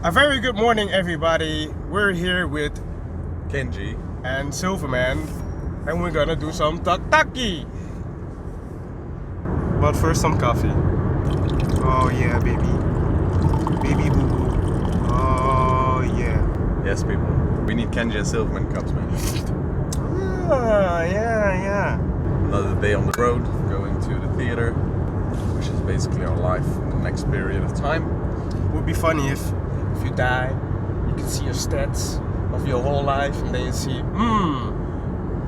A very good morning, everybody. We're here with Kenji and Silverman, and we're gonna do some Taki. But first, some coffee. Oh yeah, baby, baby boo boo. Oh yeah. Yes, people. We need Kenji and Silverman cups, man. Ah, yeah. Another day on the road, going to the theater, which is basically our life in the next period of time. Would be funny if you die, you can see your stats of your whole life, and then you see,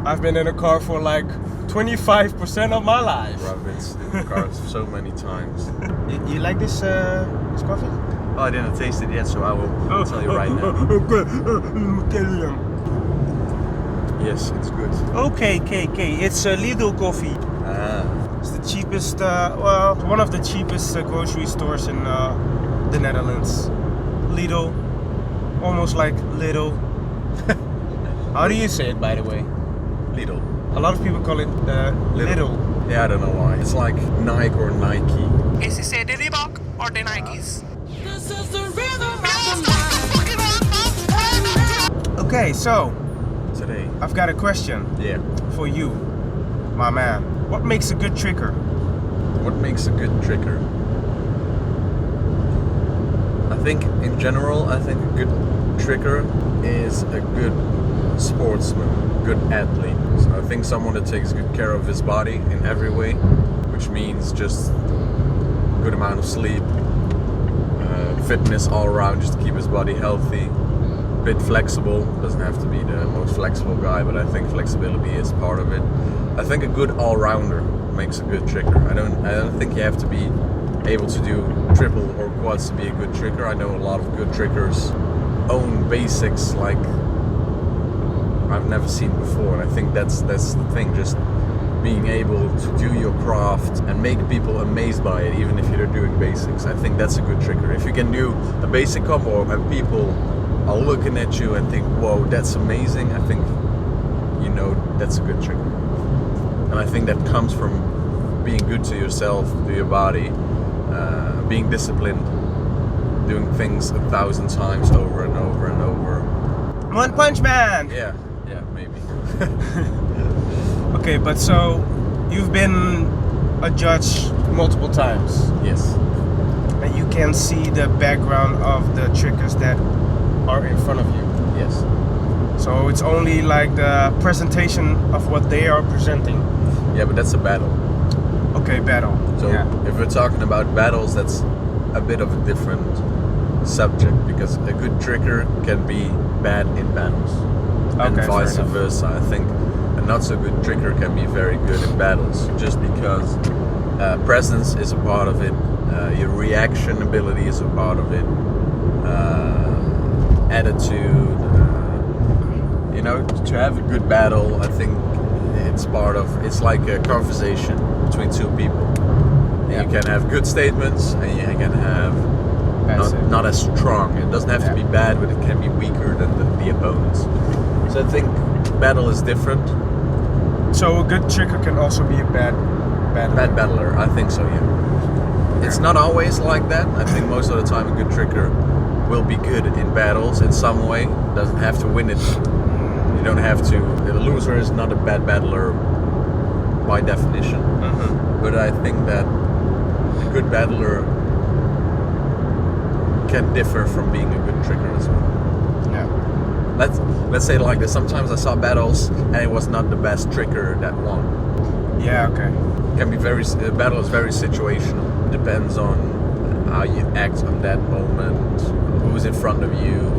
I've been in a car for like 25% of my life. I've been in the car so many times. You like this coffee? Oh, I didn't taste it yet, so I will tell you right now. Yes, it's good. Okay. It's a Lidl coffee. It's the cheapest, one of the cheapest grocery stores in the Netherlands. Lidl, almost like little. How do you say it, by the way? Lidl. A lot of people call it Lidl. Yeah, I don't know why. It's like Nike or Nike. Is it say the Reebok or the Nikes? This is the rhythm Okay, so Today. I've got a question for you, my man. What makes a good tricker? What makes a good tricker? I think in general, a good tricker is a good sportsman, good athlete. So I think someone that takes good care of his body in every way, which means just good amount of sleep, fitness all around, just to keep his body healthy, a bit flexible. Doesn't have to be the most flexible guy, but I think flexibility is part of it. I think a good all-rounder makes a good tricker. I don't think you have to be able to do triple or quads to be a good tricker. I know a lot of good trickers own basics like I've never seen before, and I think that's the thing, just being able to do your craft and make people amazed by it, even if you're doing basics. I think that's a good tricker. If you can do a basic combo and people are looking at you and think, whoa, that's amazing, I think you know that's a good tricker. And I think that comes from being good to yourself, to your body, being disciplined, doing things 1,000 times over and over and over. One Punch Man! Yeah, maybe. Okay, but so you've been a judge multiple times. Yes. And you can see the background of the trickers that are in front of you. Yes. So it's only like the presentation of what they are presenting. Yeah, but that's a battle. Okay, battle. So if we're talking about battles, that's a bit of a different subject, because a good tricker can be bad in battles, and vice versa. I think a not so good tricker can be very good in battles, just because presence is a part of it, your reaction ability is a part of it, attitude. To have a good battle, I think it's like a conversation between two people. You can have good statements, and you can have not as strong. It doesn't have to be bad, but it can be weaker than the opponents. So I think battle is different. So a good tricker can also be a bad battler. Bad battler, I think so, yeah. It's not always like that. I think most of the time a good tricker will be good in battles in some way. Doesn't have to win it. You don't have to. The loser is not a bad battler by definition. But I think that a good battler can differ from being a good tricker as well. Yeah. Let's say it like this. Sometimes I saw battles and it was not the best tricker that won. Yeah, okay. The battle is very situational. Depends on how you act on that moment, who's in front of you,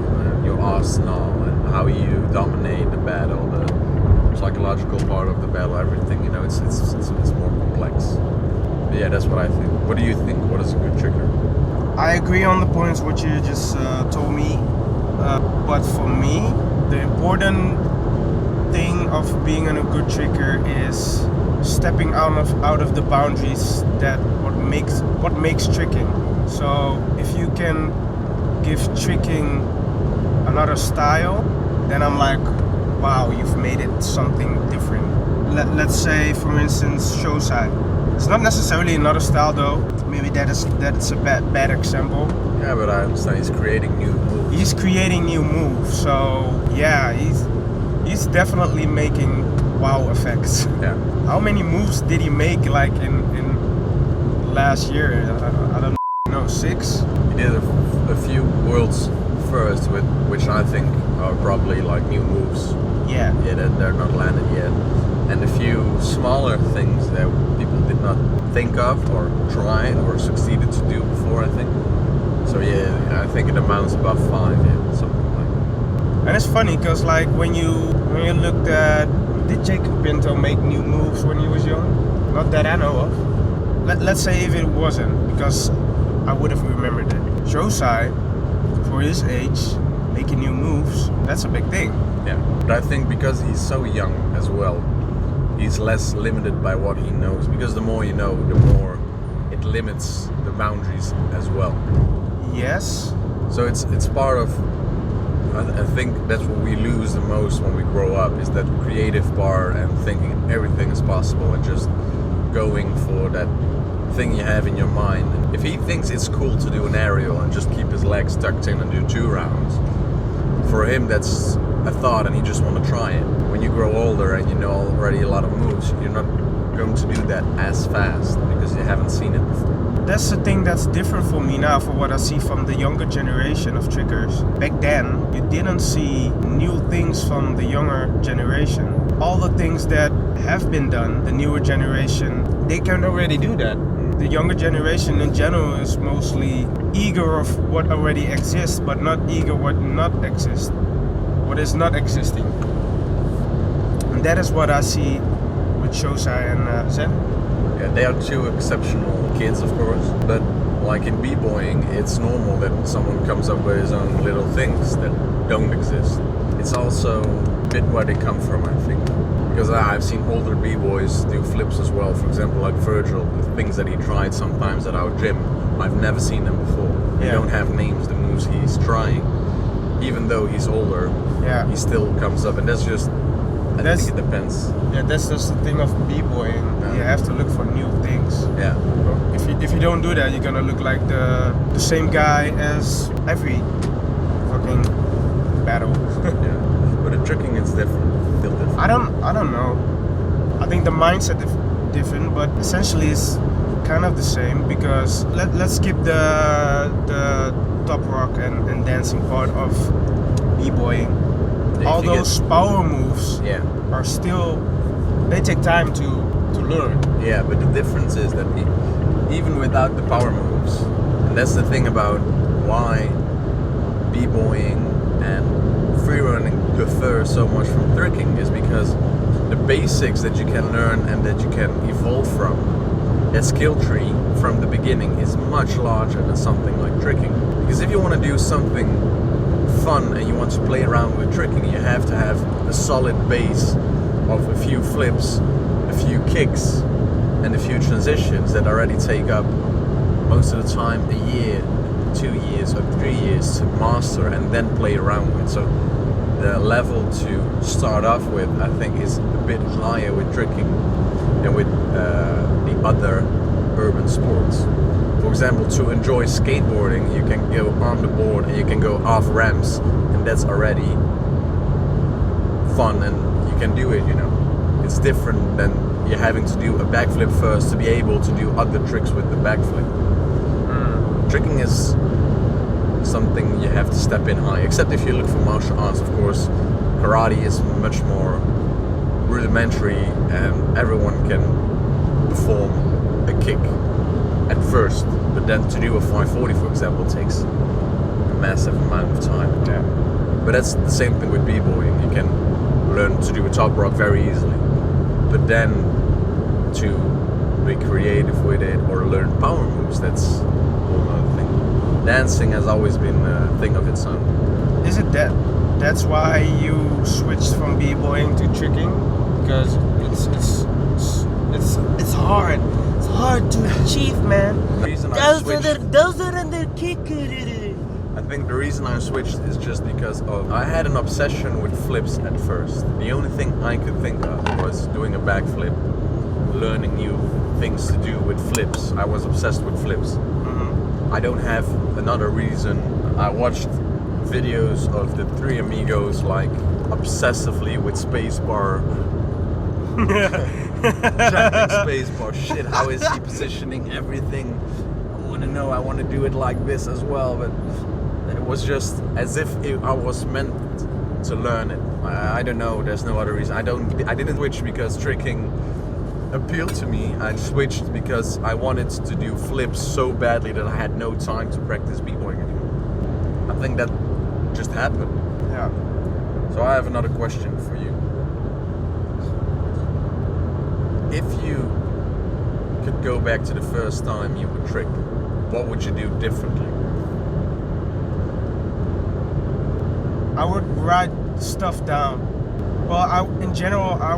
your arsenal, and how you dominate the battle, the psychological part of the battle, everything. It's more complex. But yeah, that's what I think. What do you think? What is a good tricker? I agree on the points what you just told me, but for me, the important thing of being a good tricker is stepping out of the boundaries that what makes tricking. So if you can give tricking another style, then I'm like, wow, you've made it something different. let's say, for instance, Shosei. It's not necessarily another style though. Maybe that's a bad example. Yeah, but I understand he's creating new moves. He's creating new moves, so yeah, he's definitely making wow effects. Yeah. How many moves did he make like in last year? I don't know, 6? He did a few world's first with which I think are probably like new moves. Yeah. Yeah, they're not landed yet. And a few smaller things that people did not think of or try or succeeded to do before, I think. So yeah, I think it amounts above 5, yeah, something like that. And it's funny because like when you looked at, did Jacob Pinto make new moves when he was young? Not that I know of. Let's say if it wasn't, because I would have remembered it. Shosei, for his age, making new moves, that's a big thing. Yeah, but I think because he's so young as well, he's less limited by what he knows. Because the more you know, the more it limits the boundaries as well. Yes. So it's part of, I think that's what we lose the most when we grow up, is that creative part and thinking everything is possible and just going for that thing you have in your mind. If he thinks it's cool to do an aerial and just keep his legs tucked in and do 2 rounds, for him that's a thought and he just want to try it. When you grow older and you know already a lot of moves, you're not going to do that as fast because you haven't seen it before. That's the thing that's different for me now, for what I see from the younger generation of trickers. Back then, you didn't see new things from the younger generation. All the things that have been done, the newer generation, they can already do that. The younger generation in general is mostly eager of what already exists, but not eager what not exists, what is not existing. And that is what I see with Shosei and Zen. Yeah, they are 2 exceptional kids, of course, but like in b-boying, it's normal that someone comes up with his own little things that don't exist. It's also a bit where they come from, I think. Because I've seen older b-boys do flips as well. For example, like Virgil, the things that he tried sometimes at our gym. I've never seen them before. They Yeah. don't have names, the moves he's trying. Even though he's older, Yeah. he still comes up, and that's just, I That's- think it depends. Yeah, that's just the thing of b-boying. Yeah. You have to look for new things. Yeah. If you don't do that, you're gonna look like the same guy as every fucking battle. Yeah. But the tricking is different. Still different. I don't know. I think the mindset is different, but essentially it's kind of the same, because let's skip the top rock and dancing part of b-boying. If All you get- those power moves Yeah. are still, they take time to learn. Yeah, but the difference is that even without the power moves, and that's the thing about why b-boying and freerunning differ so much from tricking, is because the basics that you can learn and that you can evolve from, that skill tree from the beginning is much larger than something like tricking. Because if you want to do something fun and you want to play around with tricking, you have to have a solid base of a few flips, a few kicks, and a few transitions that already take up most of the time a year, 2 years, or 3 years to master and then play around with. So the level to start off with, I think, is a bit higher with tricking than with the other urban sports. For example, to enjoy skateboarding, you can go on the board and you can go off ramps, and that's already fun and you can do it, you know. It's different than you having to do a backflip first to be able to do other tricks with the backflip. Tricking is something you have to step in high, except if you look for martial arts, of course. Karate is much more rudimentary and everyone can perform a kick at first, but then to do a 540, for example, takes a massive amount of time. Yeah. But that's the same thing with b-boying. You can learn to do a top rock very easily, but then to be creative with it or learn power moves, that's a whole other thing. Dancing has always been a thing of its own. Is it that's why you switched from b-boying to tricking? Because it's hard. It's hard to achieve, man. The reason I Those switched, are the kicker. I I think the reason I switched is just because I had an obsession with flips at first. The only thing I could think of was doing a backflip, learning new things to do with flips. I was obsessed with flips. Mm-hmm. I don't have another reason. I watched videos of the three amigos like obsessively with spacebar. Jamming spacebar. Shit, how is he positioning everything? I want to do it like this as well, but it was just as if I was meant to learn it. I don't know, there's no other reason. I didn't switch because tricking appealed to me. I switched because I wanted to do flips so badly that I had no time to practice b-boying anymore. I think that just happened. Yeah. So I have another question for you. If you could go back to the first time you would trick, what would you do differently? I would write stuff down. Well, in general, I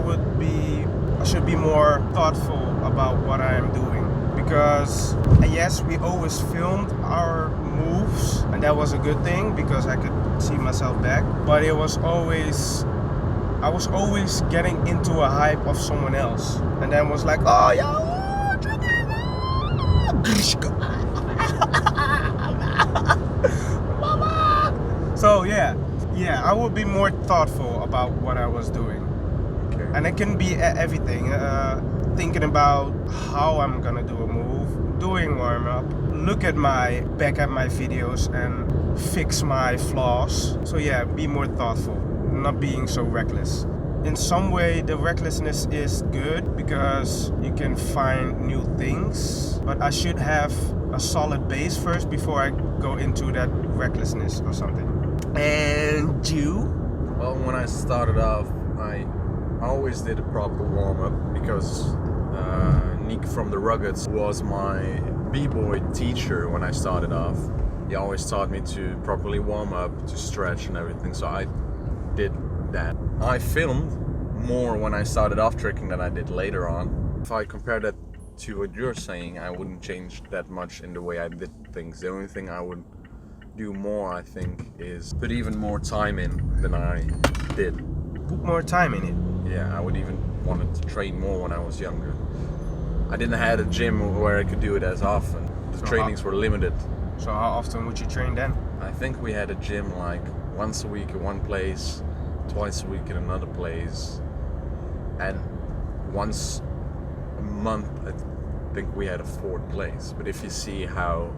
should be more thoughtful about what I am doing, because yes, we always filmed our moves, and that was a good thing because I could see myself back. But I was always getting into a hype of someone else, and then was like, oh yeah. So yeah, I would be more thoughtful about what I was doing. Okay. And it can be everything. Thinking about how I'm gonna do a move, doing warm up, look at my videos and fix my flaws. So yeah, be more thoughtful, not being so reckless. In some way, the recklessness is good because you can find new things, but I should have a solid base first before I go into that recklessness or something. And you? Well, when I started off, I always did a proper warm-up because Nick from the Ruggeds was my b-boy teacher when I started off. He always taught me to properly warm up, to stretch and everything, so I did that. I filmed more when I started off tricking than I did later on. If I compare that to what you're saying, I wouldn't change that much in the way I did things. The only thing I would do more, I think, is put even more time in than I did. Put more time in it? Yeah, I would even wanted to train more when I was younger. I didn't have a gym where I could do it as often. The trainings were limited. So how often would you train then? I think we had a gym like once a week in one place, twice a week in another place, and once a month I think we had a fourth place. But if you see how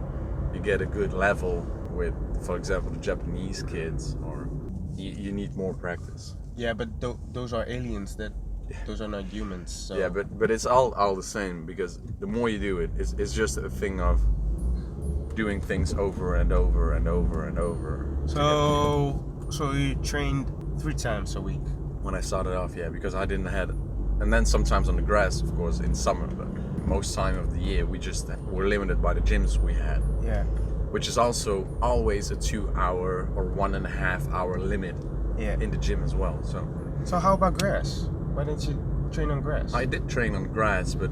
you get a good level with, for example, the Japanese kids, or you need more practice. Yeah, but those are aliens. Those are not humans. So. Yeah, but it's all the same, because the more you do it, it's just a thing of doing things over and over and over and over. So you trained 3 times a week? When I started off, yeah, because I didn't have, and then sometimes on the grass, of course, in summer, but most time of the year we just were limited by the gyms we had. Yeah. Which is also always a 2-hour or 1.5 hour limit. Yeah. In the gym as well. So how about grass? Why didn't you train on grass? I did train on grass, but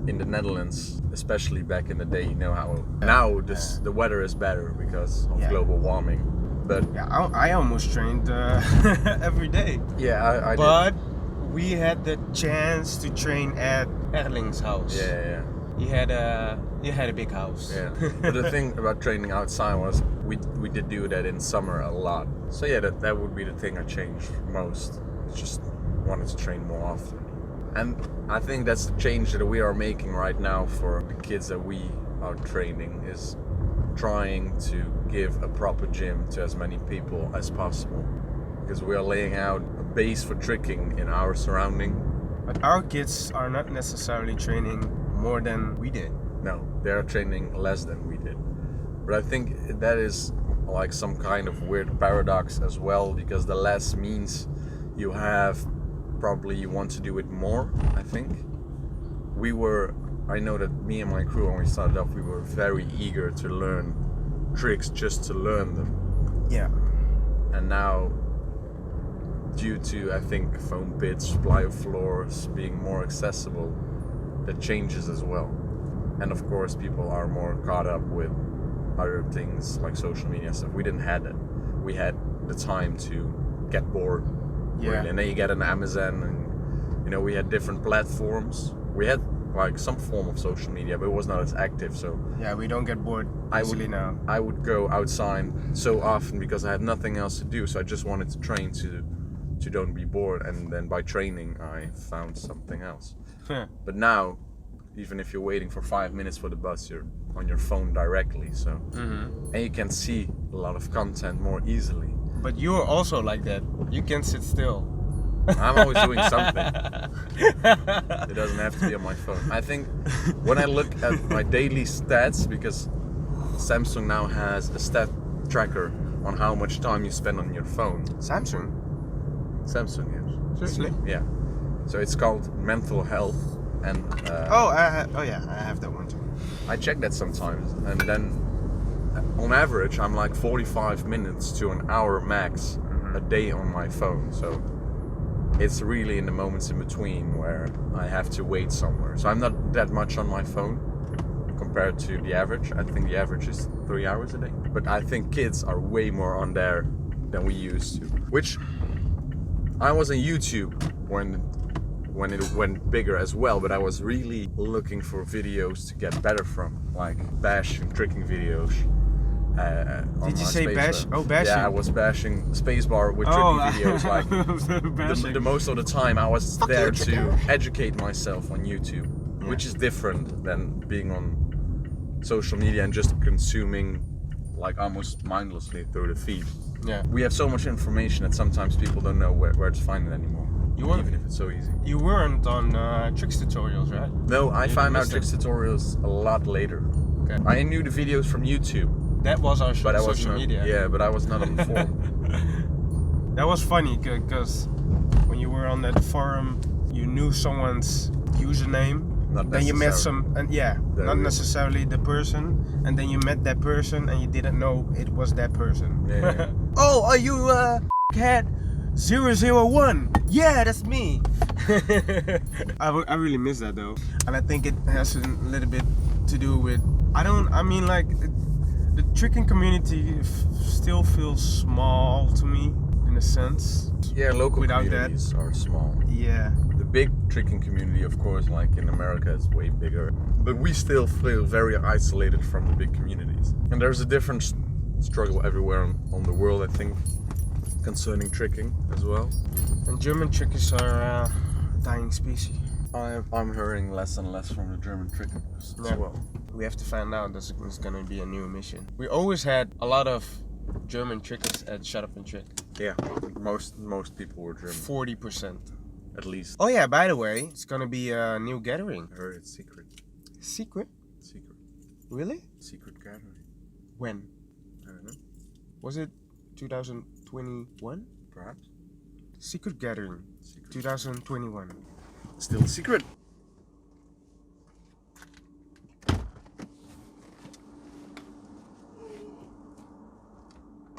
in the Netherlands, especially back in the day, you know how now the weather is better because of global warming. But yeah, I almost trained every day. Yeah, I but did. We had the chance to train at Erling's house. Yeah. He had a big house. Yeah. But the thing about training outside was we did do that in summer a lot. So yeah, that would be the thing I changed most. Just wanted to train more often. And I think that's the change that we are making right now for the kids that we are training, is trying to give a proper gym to as many people as possible. Because we are laying out a base for tricking in our surrounding. But our kids are not necessarily training more than we did. No, they're training less than we did. But I think that is like some kind of weird paradox as well, because the less means you have, probably you want to do it more, I think. I know that me and my crew, when we started off, we were very eager to learn tricks just to learn them. Yeah. And now, due to, I think, foam pits, plyo floors being more accessible, that changes as well. And of course, people are more caught up with other things like social media stuff. We didn't have that. We had the time to get bored. Yeah. Really. And then you get an Amazon, and you know, we had different platforms. We had like some form of social media, but it was not as active. So Yeah, we don't get bored easily now. I would go outside so often because I had nothing else to do. So I just wanted to train to don't be bored, and then by training I found something else. But now, even if you're waiting for 5 minutes for the bus, you're on your phone directly. So and you can see a lot of content more easily. But you are also like that. You can sit still. I'm always doing something. It doesn't have to be on my phone. I think when I look at my daily stats, because Samsung now has a stat tracker on how much time you spend on your phone. Samsung? Samsung, yes. Seriously? Yeah. So it's called mental health, and yeah, I have that one too. I check that sometimes, and then on average I'm like 45 minutes to an hour max a day on my phone. So it's really in the moments in between where I have to wait somewhere. So I'm not that much on my phone compared to the average. I think the average is 3 hours a day. But I think kids are way more on there than we used to. Which I was on YouTube when it went bigger as well, but I was really looking for videos to get better from, like bashing, tricking videos. Did you say bash? Oh, bashing. Yeah, I was bashing spacebar with tricky videos. Like the most of the time, I was there to educate myself on YouTube, which is different than being on social media and just consuming, like almost mindlessly through the feed. Yeah. We have so much information that sometimes people don't know where to find it anymore. Even if it's so easy. You weren't on tricks tutorials, right? No, I found out tricks tutorials a lot later. Okay. I knew the videos from YouTube. That was our But I was social not, media. Yeah, but I was not informed. That was funny because when you were on that forum, you knew someone's username. Then you met not necessarily the person, and then you met that person and you didn't know it was that person. Yeah. Oh, are you cat 001? Yeah, that's me. I really miss that though, and I think it has a little bit to do with the tricking community still feels small to me in a sense. Yeah, local Without communities are small. Yeah. The big tricking community, of course, like in America, is way bigger. But we still feel very isolated from the big communities. And there's a different struggle everywhere on the world, I think, concerning tricking as well. And German trickers are a dying species. I'm hearing less and less from the German trickers as well. We have to find out there's going to be a new mission. We always had a lot of German trickers at Shut Up and Trick. Yeah, most people were German. 40%. At least. Oh yeah, by the way, it's going to be a new gathering. I heard it's secret. Secret? Secret. Really? Secret gathering. When? I don't know. Was it 2021? Perhaps. Secret gathering. 2021. Still secret.